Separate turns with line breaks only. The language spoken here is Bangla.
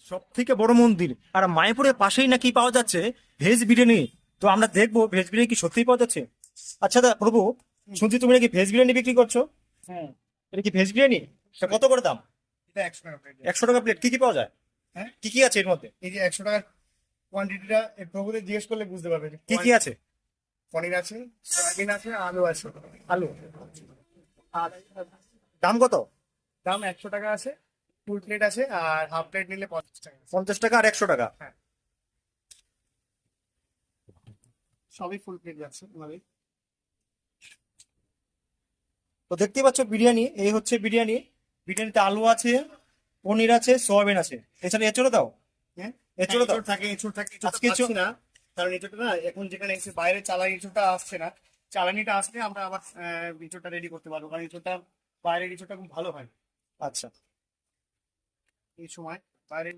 সব থেকে বড় মন্দির আর মায়াপুরের পাশেই নাকি পাওয়া যাচ্ছে ভেজ বিরিয়ানি। তো আমরা দেখবো ভেজ বিরিয়ানি কি সত্যিই পাওয়া যাচ্ছে। আচ্ছা দা প্রভু, শুনছি তুমি নাকি ভেজ বিরিয়ানি বিক্রি করছো।
হ্যাঁ,
এটা কি ভেজ বিরিয়ানি? এটা কত করে দাম?
এটা 100 টাকা প্লেট।
100 টাকা প্লেট। কি কি পাওয়া যায়?
হ্যাঁ,
কি কি আছে এর মধ্যে?
এই যে 100 টাকার কোয়ান্টিটিটা প্রভুদের জিজ্ঞেস করলে বুঝতে পারবে যে
কি কি আছে?
পনির আছে, সয়াবিন আছে, আলু আছে। আলু আর
দাম কত?
দাম 100 টাকা আছে, ফুল প্লেট আছে, আর হাফ প্লেট নিলে 50 টাকা আছে।
50 টাকা আর 100 টাকা।
হ্যাঁ, সবই ফুল প্লেট যাচ্ছে মানে।
তো দেখতেই পাচ্ছ বিরিয়ানি, এই হচ্ছে বিরিয়ানি। বিরিয়ানিতে আলু আছে, পনির আছে, সোয়াবিন আছে, এছাড়া এঁচড়ও দাও।
হ্যাঁ,
এঁচড়ও দাও।
এঁচড় থাকে, এঁচড় থাকে। এঁচড়টা
আজকে
পাচ্ছি না, কারণ এঁচড়টা না এখন যেখানে এসে বাইরে চালানি এঁচড়টা আসছে না। চালানিটা আসলে আমরা আবার এঁচড়টা রেডি করতে পারবো, কারণ এঁচড়টা বাইরের এঁচড়টা খুব ভালো হয়
আচ্ছা।
এই সময় বাইরে।